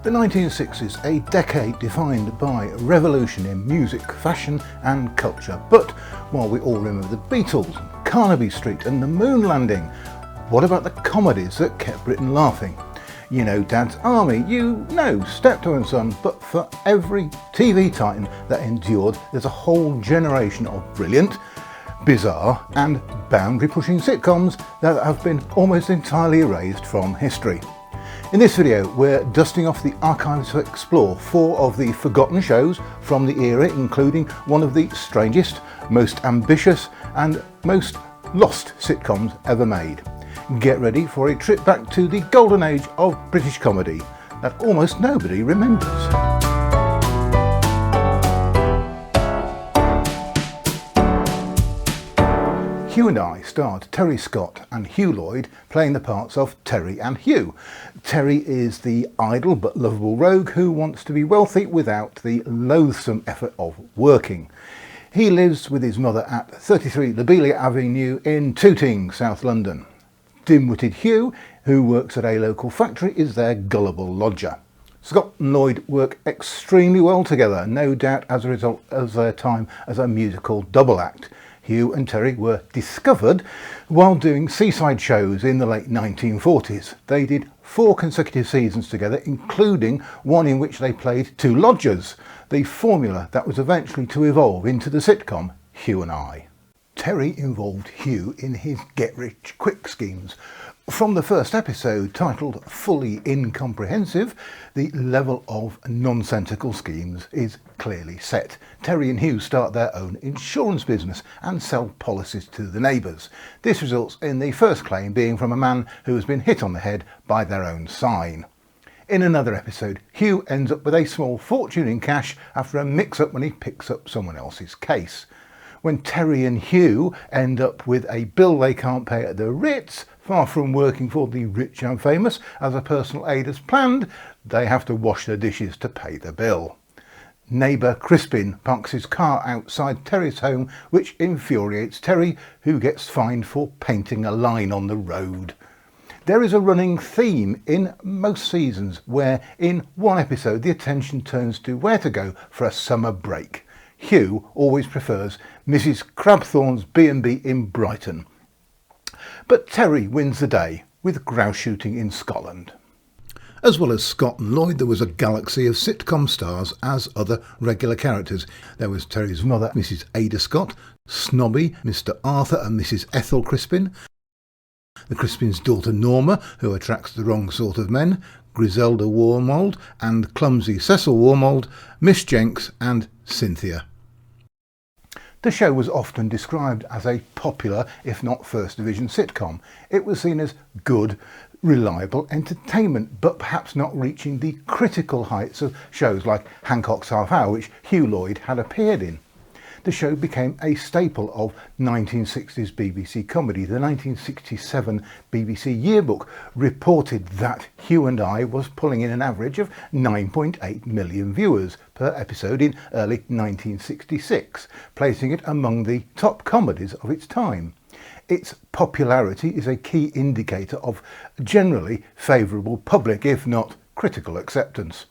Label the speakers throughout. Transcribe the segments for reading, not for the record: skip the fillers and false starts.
Speaker 1: The 1960s, a decade defined by revolution in music, fashion and culture. But while we all remember the Beatles, Carnaby Street and the moon landing, what about the comedies that kept Britain laughing? You know Dad's Army, you know Steptoe and Son, but for every TV titan that endured, there's a whole generation of brilliant, bizarre and boundary-pushing sitcoms that have been almost entirely erased from history. In this video, we're dusting off the archives to explore 4 of the forgotten shows from the era, including one of the strangest, most ambitious and most lost sitcoms ever made. Get ready for a trip back to the golden age of British comedy that almost nobody remembers. Hugh and I starred Terry Scott and Hugh Lloyd playing the parts of Terry and Hugh. Terry is the idle but lovable rogue who wants to be wealthy without the loathsome effort of working. He lives with his mother at 33 Lobelia Avenue in Tooting, South London. Dim-witted Hugh, who works at a local factory, is their gullible lodger. Scott and Lloyd work extremely well together, no doubt as a result of their time as a musical double act. Hugh and Terry were discovered while doing seaside shows in the late 1940s. They did 4 consecutive seasons together, including one in which they played 2 lodgers, the formula that was eventually to evolve into the sitcom Hugh and I. Terry involved Hugh in his get-rich-quick schemes. From the first episode, titled Fully Incomprehensive, the level of nonsensical schemes is clearly set. Terry and Hugh start their own insurance business and sell policies to the neighbours. This results in the first claim being from a man who has been hit on the head by their own sign. In another episode, Hugh ends up with a small fortune in cash after a mix-up when he picks up someone else's case. When Terry and Hugh end up with a bill they can't pay at the Ritz, far from working for the rich and famous as a personal aid as planned, they have to wash the dishes to pay the bill. Neighbour Crispin parks his car outside Terry's home, which infuriates Terry, who gets fined for painting a line on the road. There is a running theme in most seasons where in one episode the attention turns to where to go for a summer break. Hugh always prefers Mrs. Crabthorne's B&B in Brighton. But Terry wins the day with grouse shooting in Scotland. As well as Scott and Lloyd, there was a galaxy of sitcom stars as other regular characters. There was Terry's mother, Mrs. Ada Scott, Snobby, Mr. Arthur and Mrs. Ethel Crispin, the Crispin's daughter Norma, who attracts the wrong sort of men, Griselda Warmold and clumsy Cecil Warmold, Miss Jenks and Cynthia. The show was often described as a popular, if not first division sitcom. It was seen as good, reliable entertainment, but perhaps not reaching the critical heights of shows like Hancock's Half Hour, which Hugh Lloyd had appeared in. The show became a staple of 1960s BBC comedy. The 1967 BBC Yearbook reported that Hugh and I was pulling in an average of 9.8 million viewers per episode in early 1966, placing it among the top comedies of its time. Its popularity is a key indicator of generally favourable public, if not critical, acceptance.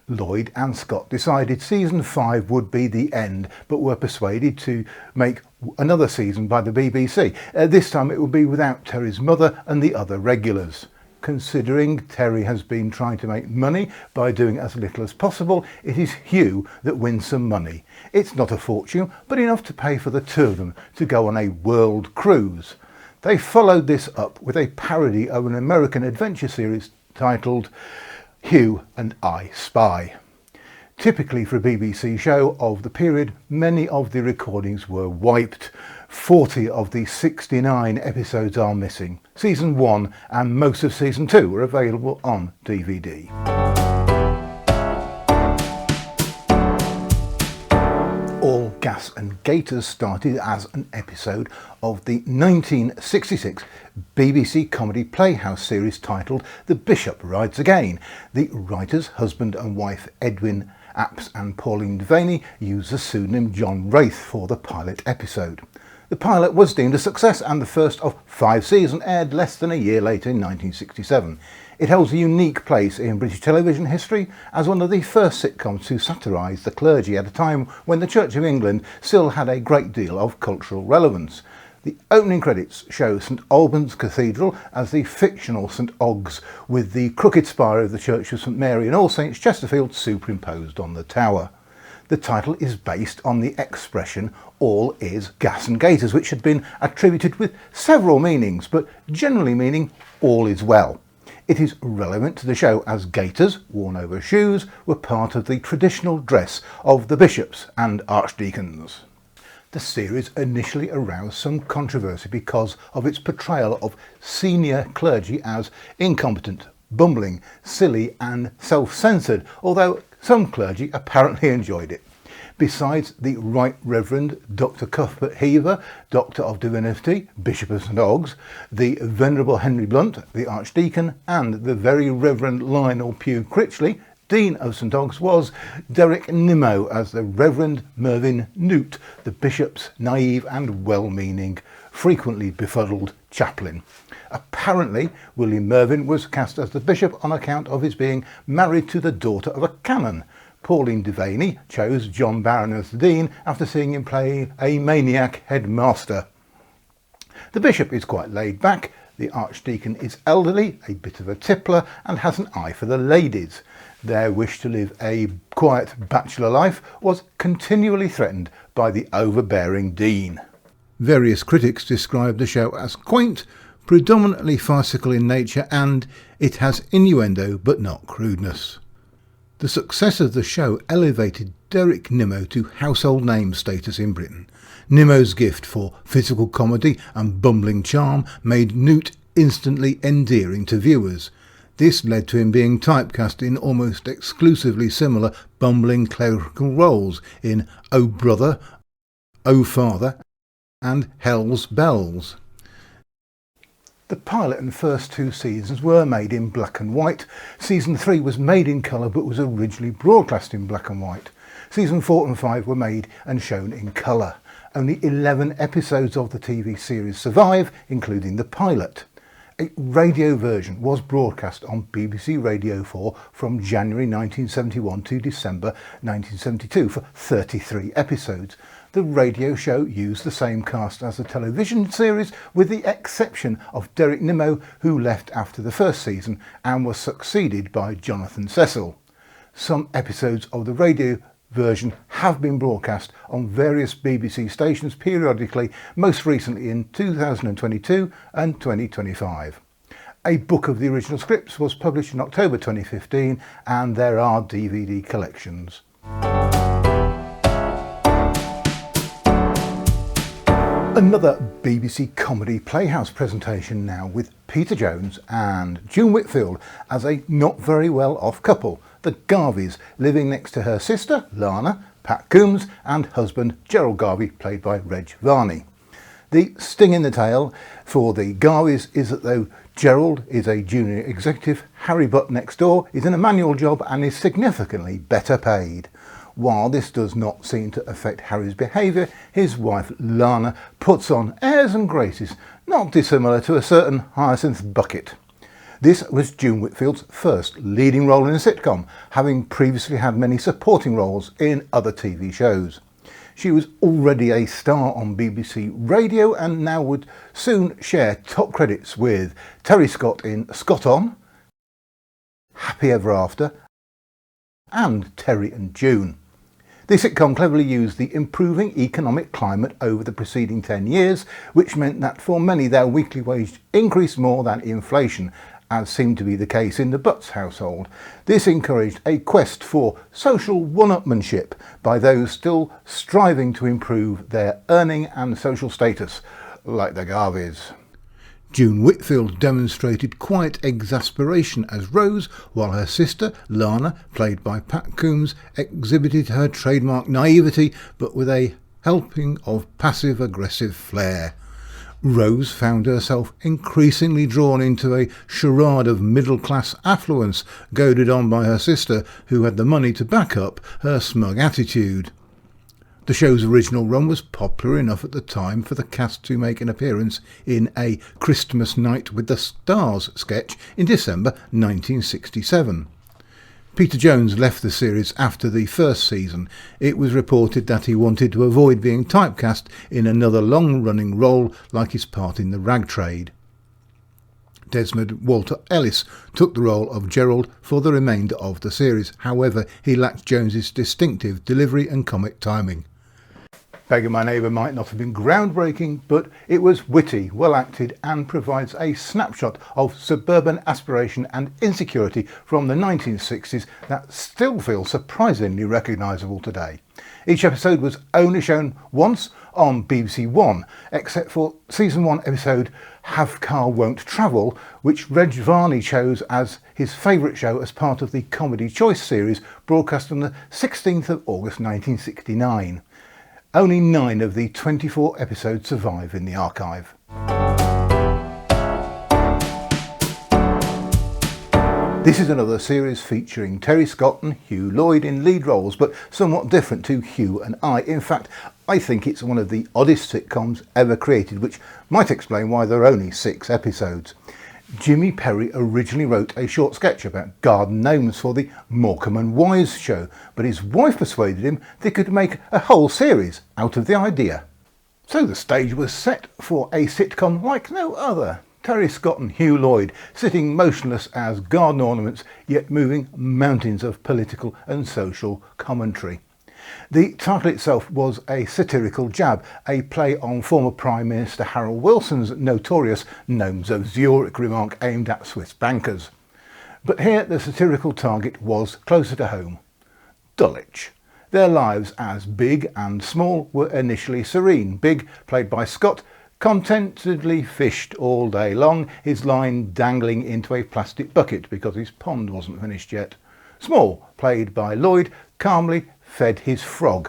Speaker 1: Lloyd and Scott decided season 5 would be the end, but were persuaded to make another season by the BBC. This time it would be without Terry's mother and the other regulars. Considering Terry has been trying to make money by doing as little as possible, it is Hugh that wins some money. It's not a fortune, but enough to pay for the 2 of them to go on a world cruise. They followed this up with a parody of an American adventure series titled Hugh and I Spy. Typically for a BBC show of the period, many of the recordings were wiped. 40 of the 69 episodes are missing. Season 1 and most of Season 2 are available on DVD. All Gas and Gaiters started as an episode of the 1966 BBC comedy playhouse series titled The Bishop Rides Again. The writers, husband and wife Edwin Apps and Pauline Devaney, used the pseudonym John Wraith for the pilot episode. The pilot was deemed a success and the first of 5 seasons aired less than a year later in 1967. It holds a unique place in British television history as one of the first sitcoms to satirise the clergy at a time when the Church of England still had a great deal of cultural relevance. The opening credits show St Albans Cathedral as the fictional St Oggs, with the crooked spire of the Church of St Mary and All Saints Chesterfield superimposed on the tower. The title is based on the expression "all is gas and gaiters," which had been attributed with several meanings, but generally meaning all is well. It is relevant to the show as gaiters, worn over shoes, were part of the traditional dress of the bishops and archdeacons. The series initially aroused some controversy because of its portrayal of senior clergy as incompetent, bumbling, silly and self-censored, although some clergy apparently enjoyed it. Besides the Right Reverend Dr Cuthbert Heaver, Doctor of Divinity, Bishop of St Oggs, the Venerable Henry Blunt, the Archdeacon, and the Very Reverend Lionel Pugh Critchley, Dean of St Oggs, was Derek Nimmo as the Reverend Mervyn Newt, the Bishop's naive and well-meaning, frequently befuddled chaplain. Apparently, William Mervyn was cast as the Bishop on account of his being married to the daughter of a canon. Pauline Devaney chose John Barron as the Dean after seeing him play a maniac headmaster. The Bishop is quite laid back, the Archdeacon is elderly, a bit of a tippler, and has an eye for the ladies. Their wish to live a quiet bachelor life was continually threatened by the overbearing Dean. Various critics described the show as quaint, predominantly farcical in nature, and it has innuendo but not crudeness. The success of the show elevated Derek Nimmo to household name status in Britain. Nimmo's gift for physical comedy and bumbling charm made Newt instantly endearing to viewers. This led to him being typecast in almost exclusively similar bumbling clerical roles in Oh Brother, Oh Father and Hell's Bells. The pilot and first two seasons were made in black and white. Season 3 was made in colour but was originally broadcast in black and white. Season 4 and 5 were made and shown in colour. Only 11 episodes of the TV series survive, including the pilot. A radio version was broadcast on BBC Radio 4 from January 1971 to December 1972 for 33 episodes. The radio show used the same cast as the television series, with the exception of Derek Nimmo, who left after the first season and was succeeded by Jonathan Cecil. Some episodes of the radio version have been broadcast on various BBC stations periodically, most recently in 2022 and 2025. A book of the original scripts was published in October 2015, and there are DVD collections. Another BBC comedy playhouse presentation now, with Peter Jones and June Whitfield as a not very well off couple, the Garveys, living next to her sister Lana, Pat Coombs, and husband Gerald Garvey, played by Reg Varney. The sting in the tail for the Garveys is that though Gerald is a junior executive, Harry Butt next door is in a manual job and is significantly better paid. While this does not seem to affect Harry's behaviour, his wife Lana puts on airs and graces not dissimilar to a certain Hyacinth Bucket. This was June Whitfield's first leading role in a sitcom, having previously had many supporting roles in other TV shows. She was already a star on BBC Radio and now would soon share top credits with Terry Scott in Scott On, Happy Ever After and Terry and June. The sitcom cleverly used the improving economic climate over the preceding 10 years, which meant that for many their weekly wage increased more than inflation, as seemed to be the case in the Butts household. This encouraged a quest for social one-upmanship by those still striving to improve their earning and social status, like the Garveys. June Whitfield demonstrated quiet exasperation as Rose, while her sister, Lana, played by Pat Coombs, exhibited her trademark naivety but with a helping of passive-aggressive flair. Rose found herself increasingly drawn into a charade of middle-class affluence, goaded on by her sister, who had the money to back up her smug attitude. The show's original run was popular enough at the time for the cast to make an appearance in a Christmas Night with the Stars sketch in December 1967. Peter Jones left the series after the first season. It was reported that he wanted to avoid being typecast in another long-running role like his part in the rag trade. Desmond Walter Ellis took the role of Gerald for the remainder of the series. However, he lacked Jones's distinctive delivery and comic timing. Begging My Neighbour might not have been groundbreaking, but it was witty, well acted, and provides a snapshot of suburban aspiration and insecurity from the 1960s that still feels surprisingly recognisable today. Each episode was only shown once on BBC One, except for Season 1 episode Have Car Won't Travel, which Reg Varney chose as his favourite show as part of the Comedy Choice series, broadcast on the 16th of August 1969. Only 9 of the 24 episodes survive in the archive. This is another series featuring Terry Scott and Hugh Lloyd in lead roles, but somewhat different to Hugh and I. In fact, I think it's one of the oddest sitcoms ever created, which might explain why there are only 6 episodes. Jimmy Perry originally wrote a short sketch about garden gnomes for the Morecambe and Wise show, but his wife persuaded him they could make a whole series out of the idea. So the stage was set for a sitcom like no other. Terry Scott and Hugh Lloyd sitting motionless as garden ornaments, yet moving mountains of political and social commentary. The title itself was a satirical jab, a play on former Prime Minister Harold Wilson's notorious Gnomes of Zurich remark aimed at Swiss bankers. But here the satirical target was closer to home. Dulwich. Their lives as Big and Small were initially serene. Big, played by Scott, contentedly fished all day long, his line dangling into a plastic bucket because his pond wasn't finished yet. Small, played by Lloyd, calmly fed his frog.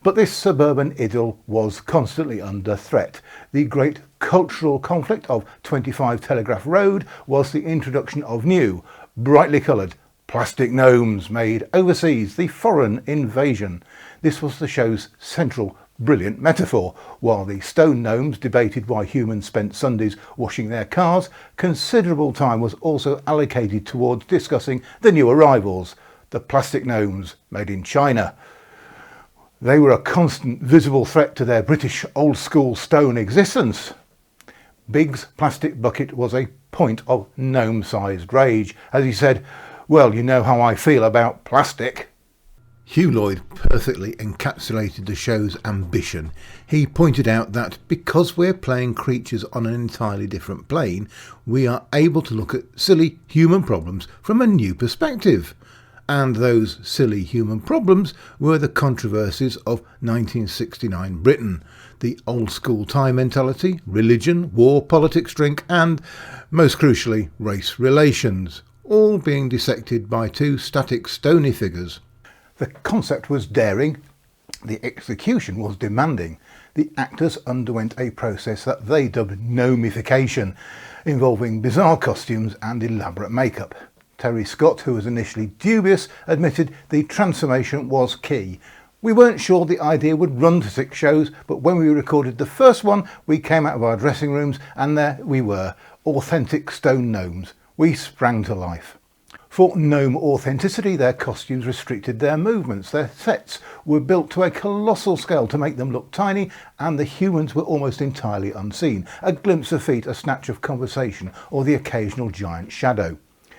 Speaker 1: But this suburban idyll was constantly under threat. The great cultural conflict of 25 Telegraph Road was the introduction of new, brightly coloured, plastic gnomes made overseas, the foreign invasion. This was the show's central brilliant metaphor. While the stone gnomes debated why humans spent Sundays washing their cars, considerable time was also allocated towards discussing the new arrivals, the plastic gnomes made in China. They were a constant visible threat to their British old school stone existence. Big's plastic bucket was a point of gnome-sized rage, as he said, "Well, you know how I feel about plastic." Hugh Lloyd perfectly encapsulated the show's ambition. He pointed out that because we're playing creatures on an entirely different plane, we are able to look at silly human problems from a new perspective. And those silly human problems were the controversies of 1969 Britain, the old school tie mentality, religion, war, politics, drink, and, most crucially, race relations, all being dissected by 2 static stony figures. The concept was daring, the execution was demanding. The actors underwent a process that they dubbed gnomification, involving bizarre costumes and elaborate makeup. Terry Scott, who was initially dubious, admitted the transformation was key. "We weren't sure the idea would run to 6 shows, but when we recorded the first one, we came out of our dressing rooms and there we were, authentic stone gnomes. We sprang to life." For gnome authenticity, their costumes restricted their movements. Their sets were built to a colossal scale to make them look tiny, and the humans were almost entirely unseen. A glimpse of feet, a snatch of conversation, or the occasional giant shadow.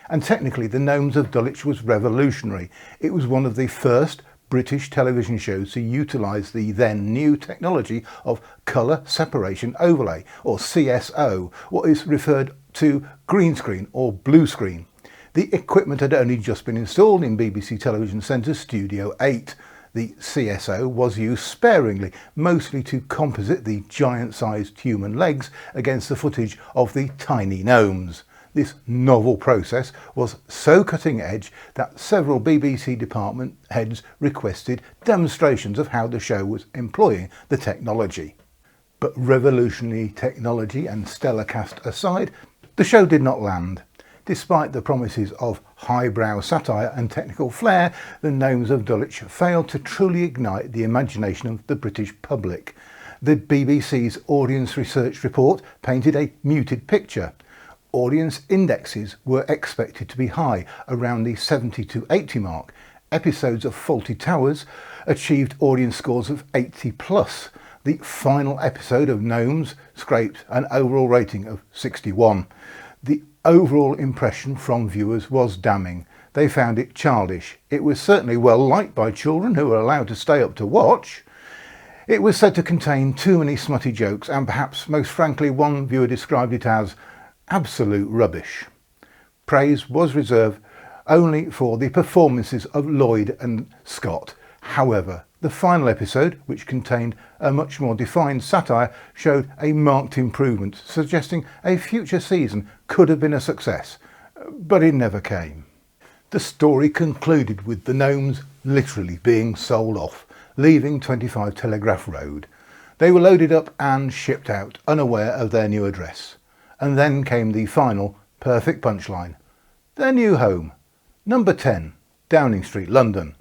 Speaker 1: And technically, the Gnomes of Dulwich was revolutionary. It was one of the first British television shows to utilise the then new technology of colour separation overlay, or CSO, what is referred to green screen or blue screen. The equipment had only just been installed in BBC Television Centre's Studio 8. The CSO was used sparingly, mostly to composite the giant-sized human legs against the footage of the tiny gnomes. This novel process was so cutting edge that several BBC department heads requested demonstrations of how the show was employing the technology. But revolutionary technology and stellar cast aside, the show did not land. Despite the promises of highbrow satire and technical flair, the Gnomes of Dulwich failed to truly ignite the imagination of the British public. The BBC's audience research report painted a muted picture. Audience indexes were expected to be high, around the 70 to 80 mark. Episodes of Fawlty Towers achieved audience scores of 80 plus. The final episode of Gnomes scraped an overall rating of 61. The overall impression from viewers was damning. They found it childish. It was certainly well liked by children who were allowed to stay up to watch. It was said to contain too many smutty jokes, and perhaps most frankly one viewer described it as absolute rubbish. Praise was reserved only for the performances of Lloyd and Scott. However, the final episode, which contained a much more defined satire, showed a marked improvement, suggesting a future season could have been a success, but it never came. The story concluded with the Gnomes literally being sold off, leaving 25 Telegraph Road. They were loaded up and shipped out, unaware of their new address. And then came the final, perfect punchline. Their new home, number 10, Downing Street, London.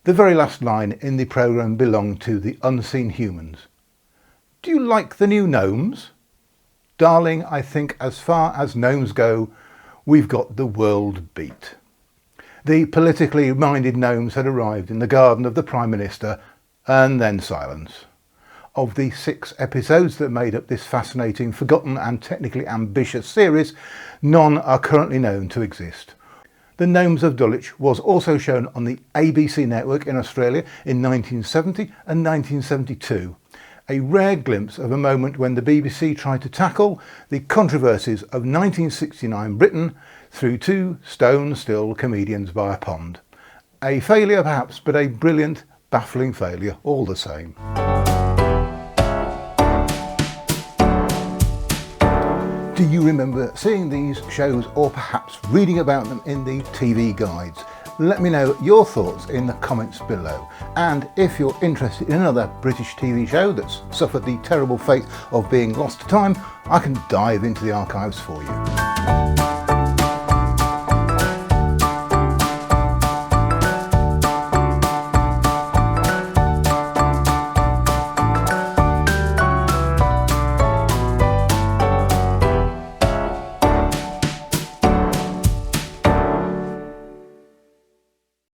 Speaker 1: The very last line in the programme belonged to the Unseen Humans. Do you like the new Gnomes? Darling, I think as far as gnomes go, we've got the world beat. The politically minded gnomes had arrived in the garden of the Prime Minister, and then silence. Of the 6 episodes that made up this fascinating, forgotten and technically ambitious series, none are currently known to exist. The Gnomes of Dulwich was also shown on the ABC network in Australia in 1970 and 1972. A rare glimpse of a moment when the BBC tried to tackle the controversies of 1969 Britain through 2 stone-still comedians by a pond. A failure perhaps, but a brilliant, baffling failure all the same. Do you remember seeing these shows or perhaps reading about them in the TV guides? Let me know your thoughts in the comments below. And if you're interested in another British TV show that's suffered the terrible fate of being lost to time, I can dive into the archives for you.